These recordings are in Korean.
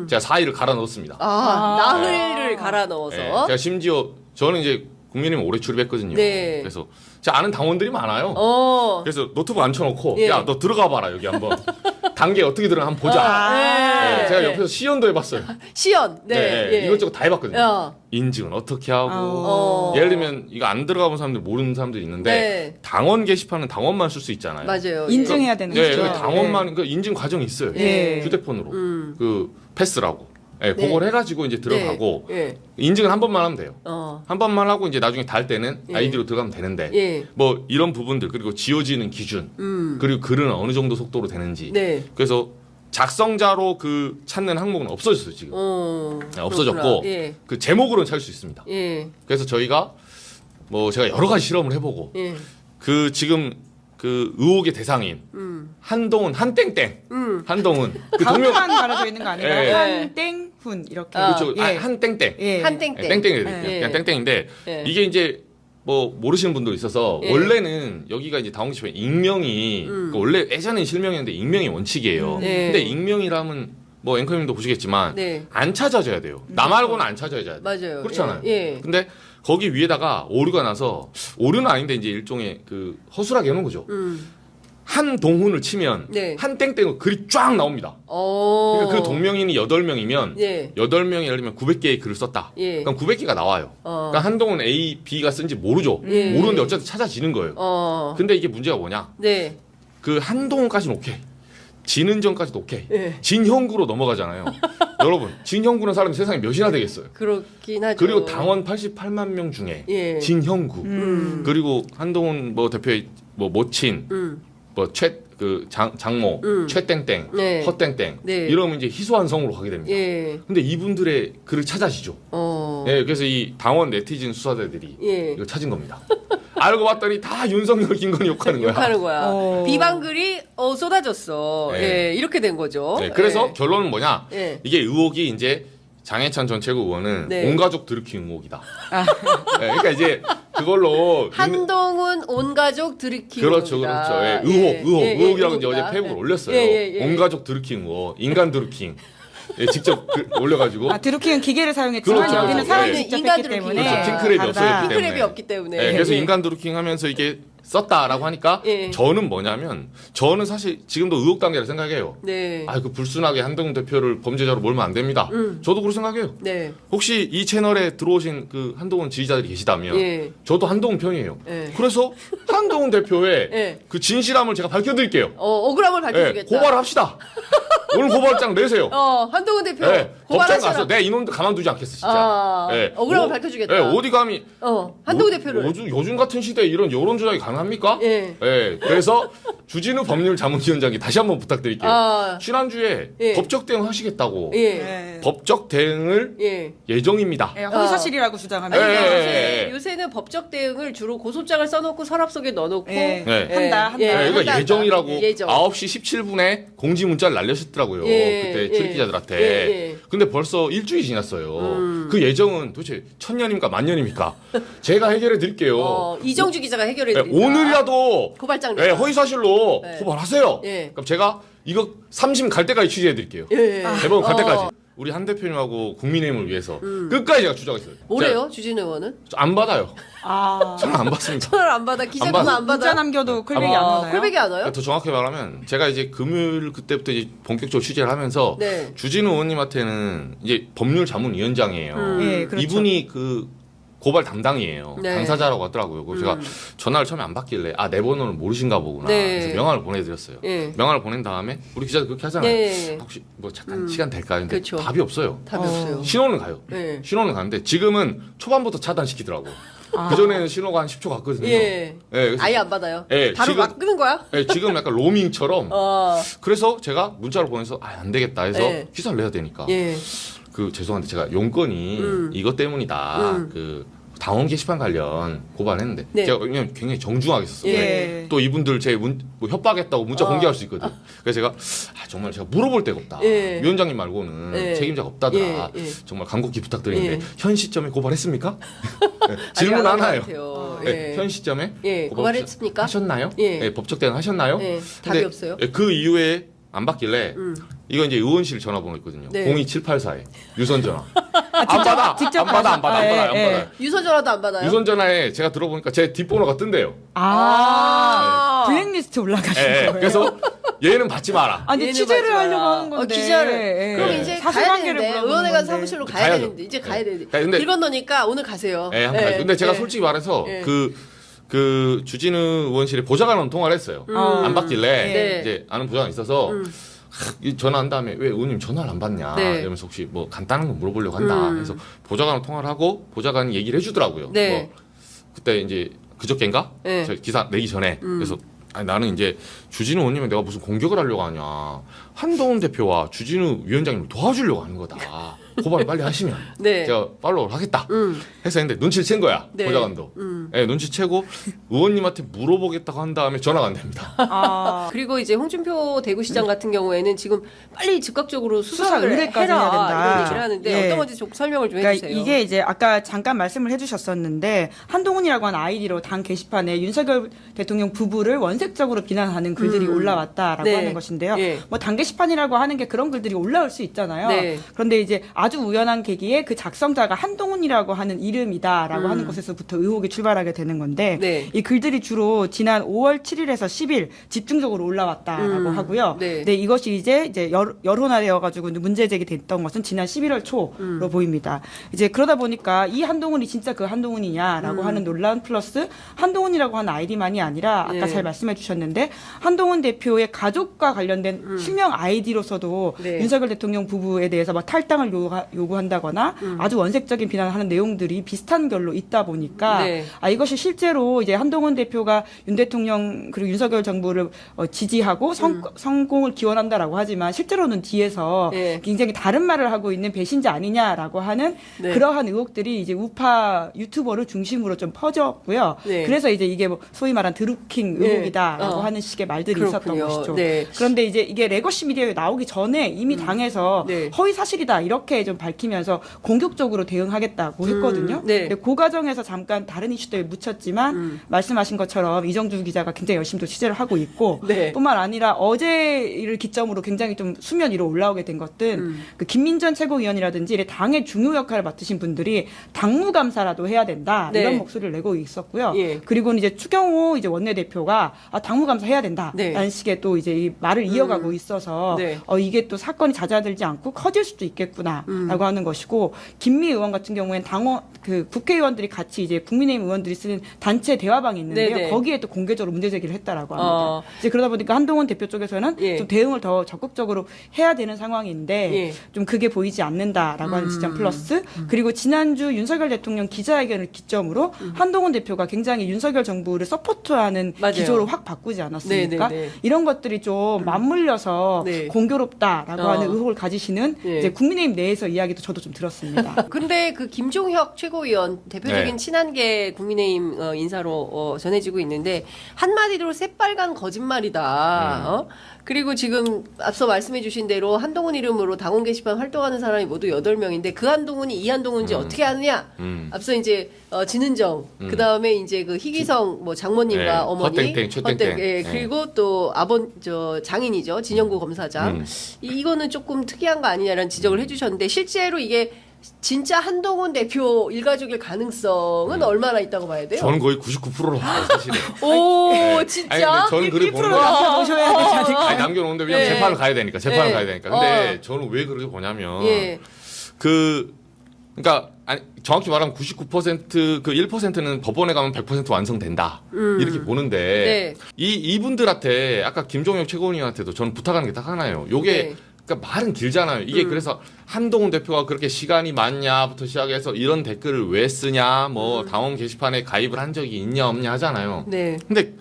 제가 사의를 갈아 넣었습니다. 나흘을 갈아 넣어서. 네, 제가 심지어 저는 이제 국민의힘 오래 출입했거든요. 네. 그래서 제가 아는 당원들이 많아요. 그래서 노트북 앉혀놓고 예. 야, 너 들어가 봐라 여기 한번. 단계 어떻게 들어가 한번 보자. 네, 제가 옆에서 시연도 해봤어요. 시연. 네. 예. 이것저것 다 해봤거든요. 야. 인증은 어떻게 하고 예를 들면 이거 안 들어가본 사람들 모르는 사람들이 있는데 네. 당원 게시판은 당원만 쓸 수 있잖아요. 맞아요. 인증해야 되는 네, 거죠. 당원만 그 인증 과정이 있어요. 예. 휴대폰으로 그 패스라고. 네, 그걸 해가지고 이제 들어가고 네. 인증은 한 번만 하면 돼요. 어. 한 번만 하고 이제 나중에 달 때는 아이디로 들어가면 되는데 예. 뭐 이런 부분들 그리고 지워지는 기준 그리고 글은 어느 정도 속도로 되는지 네. 그래서 작성자로 그 찾는 항목은 없어졌어요 지금. 네, 없어졌고 그렇구나. 예. 그 제목으로는 찾을 수 있습니다. 예. 그래서 저희가 뭐 제가 여러 가지 실험을 해보고 예. 그 지금 그 의혹의 대상인 한동훈 한땡땡 한동훈 그 동명 가운데만 가려져 있는 거 아닌가요? 예. 한땡훈 이렇게. 그렇죠. 예. 한땡땡 예. 한땡땡. 땡땡이 드릴게요. 예. 그냥 땡땡인데 예. 이게 이제 뭐 모르시는 분도 있어서 예. 원래는 여기가 이제 당원 게시판 익명이 그러니까 원래 예전엔 실명이었는데 익명이 원칙이에요. 네. 근데 익명이라면 뭐 앵커님도 보시겠지만 네. 안 찾아져야 돼요. 나 말고는 안 찾아져야 돼. 맞아요. 그렇잖아요. 예. 근데 거기 위에다가 오류가 나서 오류는 아닌데 이제 일종의 그 허술하게 해놓은 거죠. 한동훈을 치면 네. 한땡땡으로 글이 쫙 나옵니다. 그러니까 그 동명인이 8명이면 예. 8명이 예를 들면 900개의 글을 썼다. 예. 그럼 900개가 나와요. 그러니까 한동훈 A, B가 쓴지 모르죠. 예. 모르는데 어쨌든 찾아지는 거예요. 근데 이게 문제가 뭐냐? 네. 그 한동훈까지는 오케이. 진은정까지도 오케이. 예. 진형구로 넘어가잖아요. 여러분, 진형구는 사람이 세상에 몇이나 되겠어요. 그렇긴 하죠. 그리고 당원 88만 명 중에 예. 진형구 그리고 한동훈 뭐 대표의 뭐 모친 뭐 장모 최땡땡 네. 허땡땡 네. 이러면 이제 희소한 성으로 가게 됩니다. 예. 근데 이분들의 글을 찾아지죠. 예, 그래서 이 당원 네티즌 수사대들이 예. 이거 찾은 겁니다. 알고 봤더니 다 윤석열 김건희 욕하는 거야. 욕하는 거야. 비방글이 쏟아졌어. 네. 예. 이렇게 된 거죠. 네, 그래서 예. 결론은 뭐냐? 예. 이게 의혹이 이제 장해찬 전 최고위원은 네. 온가족 드루킹 의혹이다. 네, 그러니까 이제 그걸로 한동훈 온가족 드루킹 그렇죠, 의혹이다. 그렇죠. 예, 예. 의혹이라고 이제 의혹이다. 어제 페이북을 올렸어요. 예. 온가족 드루킹 의혹, 인간 드루킹. 예, 직접 올려가지고. 드루킹은 기계를 사용했지만 그렇죠, 여기는 그렇죠. 사람이 예. 직접 인간 했기 드루킹. 때문에 그렇죠. 킹크랩이 다르다. 없어졌기 때문에. 킹크랩이 없기 때문에. 네, 그래서 예. 인간 드루킹 하면서 이게 썼다라고 하니까 예. 저는 뭐냐면 저는 사실 지금도 의혹 단계라 생각해요. 네. 아, 그 불순하게 한동훈 대표를 범죄자로 몰면 안 됩니다. 저도 그렇게 생각해요. 네. 혹시 이 채널에 들어오신 그 한동훈 지지자들이 계시다면 예. 저도 한동훈 편이에요. 예. 그래서 한동훈 대표의 예. 그 진실함을 제가 밝혀드릴게요. 억울함을 밝혀주겠다. 고발합시다. 오늘 고발장 내세요. 한동훈 대표 법정 가서 고발하시라. 내 이놈들 가만두지 않겠어 진짜. 억울함을 밝혀주겠다. 어디 감히 한동훈 대표를. 요즘 같은 시대에 이런 여론 조작이 가능합니까? 예. 그래서 주진우 법률자문위원장이 다시 한번 부탁드릴게요. 지난주에 예. 법적 대응 하시겠다고. 예. 네. 법적 대응을 예. 예정입니다. 예, 허위사실이라고 주장하면 예. 아니, 요새는 법적 대응을 주로 고소장을 써놓고 서랍 속에 넣어놓고 예. 네. 한다. 이거 한다. 예정이라고 예정. 9시 17분에 공지 문자를 날렸었더라고요. 그때 출입 기자들한테. 예. 근데 벌써 일주일이 지났어요. 그 예정은 도대체 1000년입니까 만년입니까? 제가 해결해 드릴게요. 이정주 기자가 해결해 네, 드립니다. 오늘이라도 고발장 네, 허위사실로 네. 고발하세요. 예. 그럼 제가 이거 3심 갈 때까지 취재해 드릴게요. 예. 대법원 갈 때까지. 우리 한 대표님하고 국민의힘을 위해서 끝까지 제가 주장했어요. 뭐래요, 주진우 의원은? 안 받아요. 아. 저는 안 받습니다. 전화를 안 받아, 기자도 안 받아. 문자 남겨도 콜백이 안 오나요? 콜백이 안 와요? 더 정확히 말하면 제가 이제 금요일 그때부터 이제 본격적으로 취재를 하면서 네. 주진우 의원님한테는 이제 법률자문위원장이에요. 예, 그렇죠. 이분이 그 고발 담당이에요. 네. 당사자라고 하더라고요. 그래서 제가 전화를 처음에 안 받길래 내 번호는 모르신가 보구나. 네. 그래서 명함을 보내드렸어요. 예. 명함을 보낸 다음에 우리 기자들 그렇게 하잖아요. 네. 혹시 뭐 잠깐 시간 될까요? 근데 그렇죠. 답이 없어요. 답이 없어요. 신호는 가요. 네. 신호는 가는데 지금은 초반부터 차단시키더라고. 그전에는 신호가 한 10초 갔거든요. 예. 그래서 아예 안 받아요. 예, 바로 지금- 막 끄는 거야? 지금 약간 로밍처럼 어. 그래서 제가 문자를 보내서 안 되겠다 해서 네. 기사를 내야 되니까 예. 그 죄송한데 제가 용건이 이것 때문이다. 그 당원 게시판 관련 고발했는데 네. 제가 왜냐면 굉장히 정중하게 썼어요. 예. 또 이분들 제 뭐 협박했다고 문자 공개할 수 있거든. 그래서 제가 정말 제가 물어볼 데가 없다. 예. 위원장님 말고는 예. 책임자가 없다더라. 예. 정말 간곡히 부탁드리는데 예. 현 시점에 고발했습니까? 네, 질문 아직 안 하나요. 한 것 같아요. 네, 예. 현 시점에 고발했습니까? 하셨나요? 예. 법적 대응 하셨나요? 예. 근데 답이 없어요. 그 이후에 안 받길래 이거 이제 의원실 전화번호 있거든요. 네. 02784에 유선 전화. 안 직접- 받아. 직접 안 받아. 안 받아. 안 예, 받아. 안 예. 받아. 유선 전화도 안 받아요? 유선 전화에 제가 들어보니까 제 뒷번호가 뜬대요. 아, 블랙리스트 올라가신 예, 예. 거예요. 그래서 얘는 받지 마라. 아니 얘는 취재를 받지 하려고 마라. 하는 건데. 기자를. 예. 그럼 예. 이제 가야 사실관계를 되는데 물어보는 의원회관 건데. 사무실로 가야 가야죠. 되는데 이제 가야 예. 되는데 근데- 길 건너니까 오늘 가세요. 예, 한번 가요. 근데 제가 예. 솔직히 말해서 예. 그 주진우 의원실에 보좌관으로 통화를 했어요. 안 받길래 네. 이제 아는 보좌관 있어서 이 전화한 다음에 왜 의원님 전화를 안 받냐 네. 이러면서 혹시 뭐 간단한 거 물어보려고 한다 해서 보좌관으로 통화를 하고 보좌관이 얘기를 해주더라고요. 네. 뭐 그때 이제 그저께인가 네. 저 기사 내기 전에 그래서 아니, 나는 이제 주진우 의원님은 내가 무슨 공격을 하려고 하냐 한동훈 대표와 주진우 위원장님을 도와주려고 하는 거다. 고발을 빨리 하시면 네. 제가 팔로우를 하겠다 해서 했는데 눈치를 챈 거야. 네. 보좌관도. 예, 눈치채고 의원님한테 물어보겠다고 한 다음에 전화가 안 됩니다. 아, 그리고 이제 홍준표 대구시장 같은 경우에는 지금 빨리 즉각적으로 수사 수사를 의뢰까지 해라 해야 된다. 이런 얘기를 하는데 예. 어떤 건지 좀 설명을 좀 그러니까 해주세요. 이게 이제 아까 잠깐 말씀을 해주셨었는데 한동훈이라고 하는 아이디로 당 게시판에 윤석열 대통령 부부를 원색적으로 비난하는 글들이 올라왔다라고 네. 하는 것인데요. 예. 뭐 당 게시판이라고 하는 게 그런 글들이 올라올 수 있잖아요. 네. 그런데 이제 아주 우연한 계기에 그 작성자가 한동훈이라고 하는 이름이다라고 하는 것에서부터 의혹이 출발하게 되는 건데 네. 이 글들이 주로 지난 5월 7일에서 10일 집중적으로 올라왔다라고 하고요. 네. 근데 이것이 이제 여론화되어 가지고 문제 제기됐던 것은 지난 11월 초로 보입니다. 이제 그러다 보니까 이 한동훈이 진짜 그 한동훈이냐라고 하는 논란 플러스 한동훈이라고 하는 아이디만이 아니라 아까 네. 잘 말씀해 주셨는데 한동훈 대표의 가족과 관련된 실명 아이디로서도 네. 윤석열 대통령 부부에 대해서 막 탈당을 요구한다거나 아주 원색적인 비난을 하는 내용들이 비슷한 결로 있다 보니까 네. 이것이 실제로 이제 한동훈 대표가 윤 대통령 그리고 윤석열 정부를 지지하고 성공을 기원한다라고 하지만 실제로는 뒤에서 네. 굉장히 다른 말을 하고 있는 배신자 아니냐라고 하는 네. 그러한 의혹들이 이제 우파 유튜버를 중심으로 좀 퍼졌고요. 네. 그래서 이제 이게 뭐 소위 말한 드루킹 네. 의혹이다라고 어. 하는 식의 말들이 있었던 그렇군요. 것이죠. 네. 그런데 이제 이게 레거시 미디어에 나오기 전에 이미 당에서 네. 허위 사실이다 이렇게 좀 밝히면서 공격적으로 대응하겠다고 했거든요. 네. 근데 그 과정에서 잠깐 다른 이슈들 묻혔지만 말씀하신 것처럼 이정주 기자가 굉장히 열심히 또 취재를 하고 있고 네. 뿐만 아니라 어제를 기점으로 굉장히 좀 수면 위로 올라오게 된 것은 그 김민전 최고위원이라든지 이런 당의 중요 역할을 맡으신 분들이 당무감사라도 해야 된다 네. 이런 목소리를 내고 있었고요. 예. 그리고는 이제 추경호 이제 원내대표가 당무감사 해야 된다라는 네. 식의 또 이제 이 말을 이어가고 있어서 네. 이게 또 사건이 잦아들지 않고 커질 수도 있겠구나라고 하는 것이고 김미 의원 같은 경우에는 당원 그 국회의원들이 같이 이제 국민의힘 의원들이 쓰는 단체 대화방이 있는데요. 네네. 거기에 또 공개적으로 문제 제기를 했다라고 합니다. 어. 이제 그러다 보니까 한동훈 대표 쪽에서는 예. 좀 대응을 더 적극적으로 해야 되는 상황인데 예. 좀 그게 보이지 않는다라고 하는 지점 플러스 그리고 지난주 윤석열 대통령 기자회견을 기점으로 한동훈 대표가 굉장히 윤석열 정부를 서포트하는 맞아요. 기조로 확 바꾸지 않았습니까? 네네네. 이런 것들이 좀 맞물려서 네. 공교롭다라고 하는 의혹을 가지시는 예. 이제 국민의힘 내에서 이야기도 저도 좀 들었습니다. 근데 그 김종혁 최고위원 대표적인 네. 친한계 국민의힘 인사로 전해지고 있는데 한마디로 새빨간 거짓말이다. 그리고 지금 앞서 말씀해주신 대로 한동훈 이름으로 당원 게시판 활동하는 사람이 모두 8명인데 그 한동훈이 이 한동훈인지 어떻게 아느냐? 앞서 이제 진은정, 그 다음에 이제 그 희기성 뭐 장모님과 네. 어머니, 헛땡땡, 최땡땡. 헛땡, 예, 네. 그리고 또 장인이죠 진영구 검사장. 이거는 조금 특이한 거 아니냐라는 지적을 해주셨는데 실제로 이게 진짜 한동훈 대표 일가족일 가능성은 얼마나 있다고 봐야 돼요? 저는 거의 99%로 봐요, 사실은. 오 네. 진짜? 아니, 근데 저는 그렇게 보는 1%를 거예요. 남겨놓으셔야 되지 않을까? 아니, 남겨놓는데 왜냐면 네. 재판을 가야 되니까. 재판을 네. 가야 되니까. 근데 저는 왜 그렇게 보냐면 예. 그러니까 정확히 말하면 99% 그 1%는 법원에 가면 100% 완성된다. 이렇게 보는데 네. 이분들한테 아까 김종혁 최고위원한테도 저는 부탁하는 게 딱 하나예요. 요게 네. 그러니까 말은 길잖아요. 이게 그래서 한동훈 대표가 그렇게 시간이 많냐부터 시작해서 이런 댓글을 왜 쓰냐, 뭐 당원 게시판에 가입을 한 적이 있냐 없냐 하잖아요. 네. 근데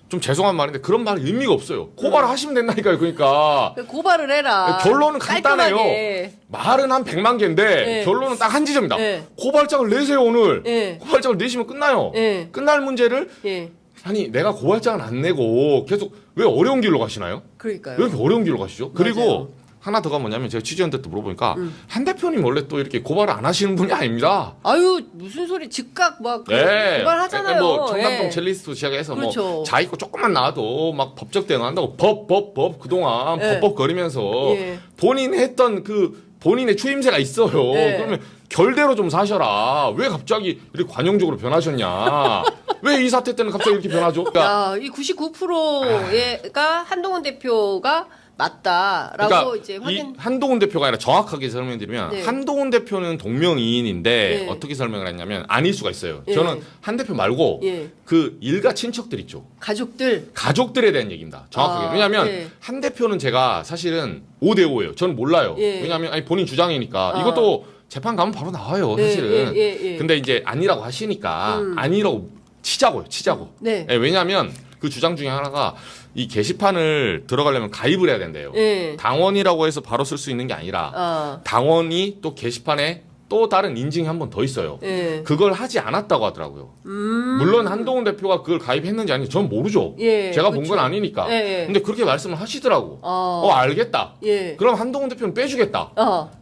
좀 죄송한 말인데 그런 말은 의미가 없어요. 고발을 하시면 된다니까요. 그러니까 고발을 해라. 결론은 간단해요. 깔끔하게. 말은 한 100만 개인데 네. 결론은 딱 한 지점이다. 네. 고발장을 내세요 오늘. 네. 고발장을 내시면 끝나요. 네. 끝날 문제를 예. 아니 내가 고발장을 안 내고 계속 왜 어려운 길로 가시나요? 그러니까요. 왜 이렇게 어려운 길로 가시죠? 그리고 하나 더가 뭐냐면 제가 취재원들도 물어보니까 한 대표님 원래 또 이렇게 고발을 안 하시는 분이 아닙니다. 아유 무슨 소리 즉각 막 네. 고발하잖아요. 뭐 청담동 예. 젤리스트 시작해서 그렇죠. 뭐 자기 거 조금만 나와도 막 법적 대응한다고 법 그동안 예. 법거리면서 예. 본인 했던 그 본인의 추임새가 있어요. 예. 그러면 결대로 좀 사셔라. 왜 갑자기 이렇게 관용적으로 변하셨냐? 왜 이 사태 때는 갑자기 이렇게 변하죠? 그러니까 야, 이 99%가 한동훈 대표가 맞다라고 그러니까 이제 이 확인. 한동훈 대표가 아니라 정확하게 설명드리면 네. 한동훈 대표는 동명이인인데 네. 어떻게 설명을 했냐면 아닐 수가 있어요. 예. 저는 한 대표 말고 예. 그 일가 친척들 있죠. 가족들. 가족들에 대한 얘기입니다. 정확하게. 아, 왜냐하면 예. 한 대표는 제가 사실은 5대5예요. 저는 몰라요. 예. 왜냐하면 아니, 본인 주장이니까 아. 이것도 재판 가면 바로 나와요. 예, 사실은. 예. 근데 이제 아니라고 하시니까 아니라고 치자고요. 네. 예, 왜냐하면 그 주장 중에 하나가 이 게시판을 들어가려면 가입을 해야 된대요. 예. 당원이라고 해서 바로 쓸 수 있는 게 아니라 아. 당원이 또 게시판에 또 다른 인증이 한 번 더 있어요. 예. 그걸 하지 않았다고 하더라고요. 물론 한동훈 대표가 그걸 가입했는지 아닌지 전 모르죠. 예, 제가 본 그렇죠. 건 아니니까. 예, 예. 근데 그렇게 말씀을 하시더라고. 어. 알겠다. 예. 그럼 한동훈 대표는 빼주겠다.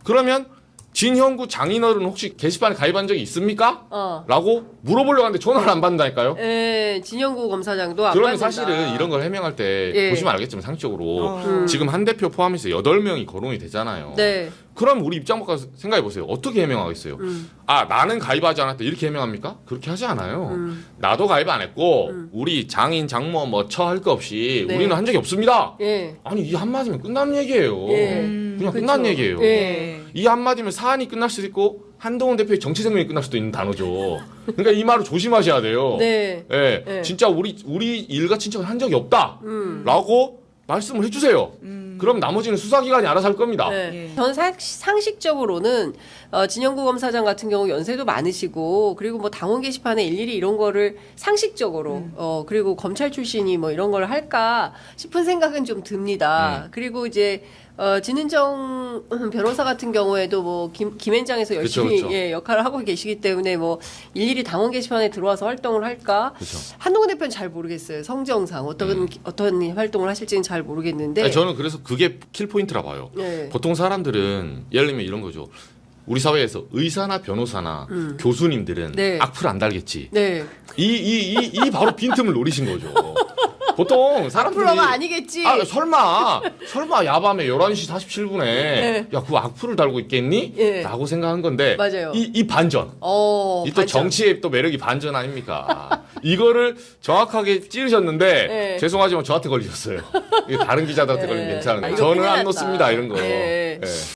그러면 진형구 장인어른 혹시 게시판에 가입한 적이 있습니까? 라고 물어보려고 하는데 전화를 안 받는다니까요. 예. 진영구 검사장도 안 그러면 받는다. 사실은 이런 걸 해명할 때 예. 보시면 알겠지만 상식적으로 음. 지금 한 대표 포함해서 8명이 거론이 되잖아요. 네. 그럼 우리 입장 바꿔서 생각해 보세요. 어떻게 해명하겠어요? 아, 나는 가입하지 않았다. 이렇게 해명합니까? 그렇게 하지 않아요. 나도 가입 안 했고 우리 장인, 장모 뭐 처할 거 없이 네. 우리는 한 적이 없습니다. 예. 아니, 이 한마디면 끝난 얘기예요. 예. 그냥 그렇죠. 끝난 얘기예요. 예. 이 한마디면 사안이 끝날 수도 있고 한동훈 대표의 정치 생명이 끝날 수도 있는 단어죠. 그러니까 이 말을 조심하셔야 돼요. 네. 예, 네. 진짜 우리 일가 친척은 한 적이 없다라고 말씀을 해주세요. 그럼 나머지는 수사기관이 알아서 할 겁니다. 네. 예. 전 상식적으로는 진영구 검사장 같은 경우 연세도 많으시고 그리고 뭐 당원 게시판에 일일이 이런 거를 상식적으로 그리고 검찰 출신이 뭐 이런 걸 할까 싶은 생각은 좀 듭니다. 그리고 이제 진은정 변호사 같은 경우에도 뭐 김앤장에서 열심히 그쵸. 예, 역할을 하고 계시기 때문에 뭐 일일이 당원 게시판에 들어와서 활동을 할까? 그쵸. 한동훈 대표는 잘 모르겠어요. 성정상 어떤 활동을 하실지는 잘 모르겠는데. 아니, 저는 그래서 그게 킬포인트라 봐요. 네. 보통 사람들은 예를 들면 이런 거죠. 우리 사회에서 의사나 변호사나 교수님들은 네. 악플 안 달겠지. 네. 이 바로 빈틈을 노리신 거죠. 보통 사람들이 악플러가 아니겠지. 설마 야밤에 11시 47분에 네. 야, 그 악플을 달고 있겠니? 예. 라고 생각한 건데 맞아요. 이 반전. 이 또 반전. 정치의 또 매력이 반전 아닙니까? 이거를 정확하게 찌르셨는데 네. 죄송하지만 저한테 걸리셨어요. 이게 다른 기자들한테 걸리면 네. 괜찮은데 아, 이거 저는 큰일 안 났다. 놓습니다 이런 거. 네. 예.